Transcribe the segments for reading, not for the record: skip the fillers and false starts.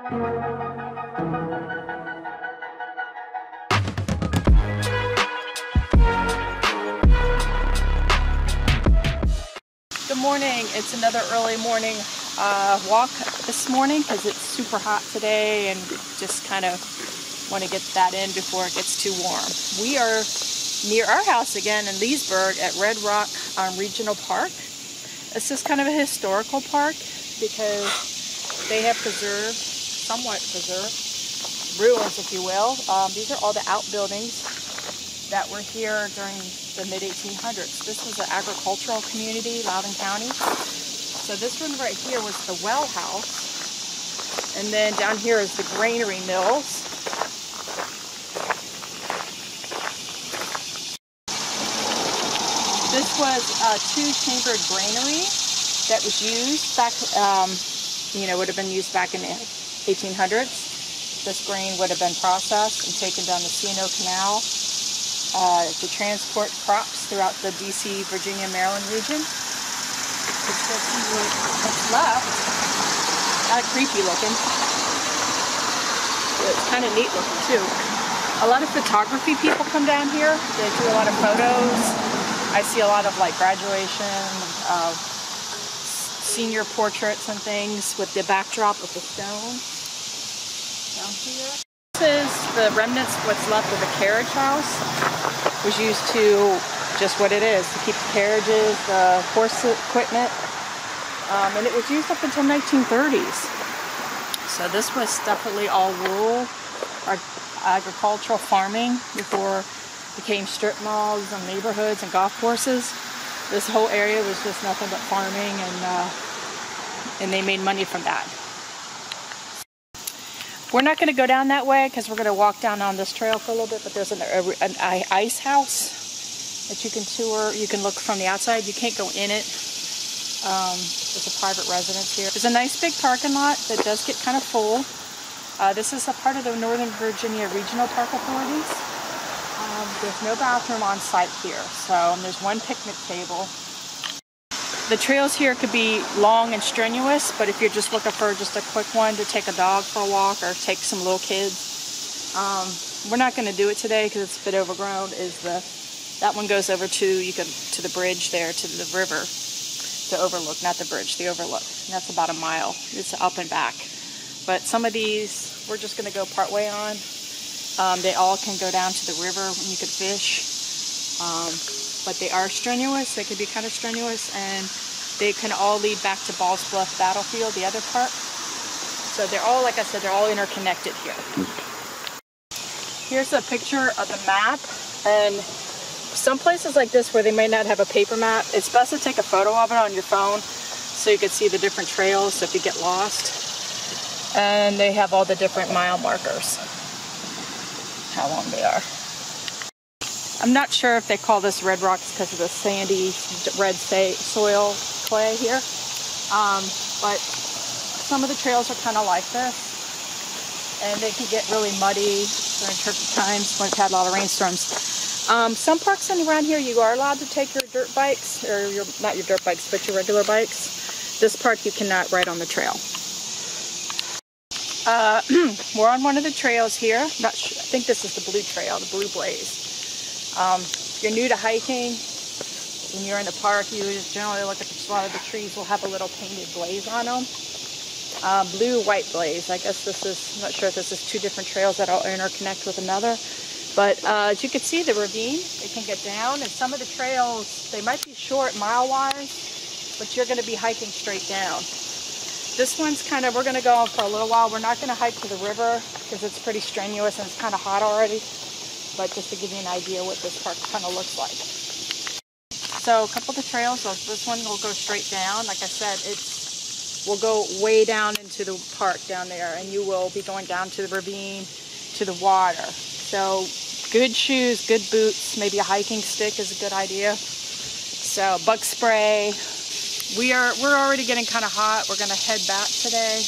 Good morning. It's another early morning walk this morning because it's super hot today and just kind of want to get that in before it gets too warm. We are near our house again in Leesburg at Red Rock Regional Park. This is kind of a historical park because they have somewhat preserved ruins, if you will. These are all the outbuildings that were here during the mid-1800s. This was an agricultural community, Loudoun County. So this one right here was the well house. And then down here is the granary mills. This was a two-chambered granary that was used back, would have been used back in the 1800s. This grain would have been processed and taken down the C&O Canal to transport crops throughout the DC, Virginia, Maryland region. Let's go see what's left. Kind of creepy looking. It's kind of neat looking too. A lot of photography people come down here. They do a lot of photos. I see a lot of like graduation, senior portraits and things with the backdrop of the stone down here. This is the remnants of what's left of the carriage house. It was used to just what it is, to keep the carriages, the horse equipment, and it was used up until 1930s. So this was definitely all rural agricultural farming before it became strip malls and neighborhoods and golf courses. This whole area was just nothing but farming, and they made money from that. We're not going to go down that way because we're going to walk down on this trail for a little bit, but there's an ice house that you can tour. You can look from the outside. You can't go in it. There's a private residence here. There's a nice big parking lot that does get kind of full. This is a part of the Northern Virginia Regional Park Authorities. There's no bathroom on site here, so there's one picnic table. The trails here could be long and strenuous, but if you're just looking for just a quick one to take a dog for a walk or take some little kids, we're not going to do it today because it's a bit overgrown. That one goes over to the bridge there to the river, the overlook, not the bridge, the overlook. And that's about a mile. It's up and back. But some of these we're just going to go part way on. They all can go down to the river and you could fish. But they are strenuous. They can be kind of strenuous, and they can all lead back to Balls Bluff Battlefield, the other park. So they're all, like I said, they're all interconnected here. Here's a picture of the map, and some places like this where they may not have a paper map, it's best to take a photo of it on your phone so you can see the different trails if you get lost. And they have all the different mile markers, how long they are. I'm not sure if they call this red rocks because of the sandy red soil clay here, but some of the trails are kind of like this, and they can get really muddy during turkey times when we've had a lot of rainstorms. Some parks around here you are allowed to take your dirt bikes, or not your dirt bikes, but your regular bikes. This park you cannot ride on the trail. We're on one of the trails here. I think this is the Blue Trail, the Blue Blaze. If you're new to hiking, when you're in the park, you generally look at a lot of the trees will have a little painted blaze on them. Blue, white blaze. I guess this is, I'm not sure if this is two different trails that all interconnect with another. But as you can see, the ravine, it can get down, and some of the trails, they might be short mile-wise, but you're going to be hiking straight down. This one's kind of, we're going to go on for a little while. We're not going to hike to the river because it's pretty strenuous and it's kind of hot already. But just to give you an idea what this park kind of looks like. So a couple of the trails, this one will go straight down. Like I said, we'll go way down into the park down there, and you will be going down to the ravine, to the water. So good shoes, good boots, maybe a hiking stick is a good idea. So bug spray. We're already getting kind of hot. We're going to head back today.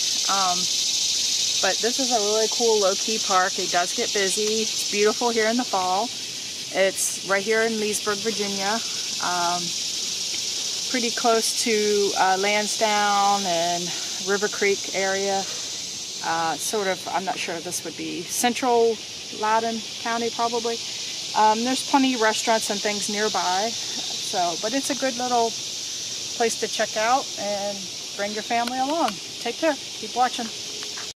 But this is a really cool low-key park. It does get busy. It's beautiful here in the fall. It's right here in Leesburg, Virginia. Pretty close to Lansdowne and River Creek area. sort of, I'm not sure, this would be central Loudoun County probably. There's plenty of restaurants and things nearby, so, but it's a good little place to check out and bring your family along. Take care. Keep watching.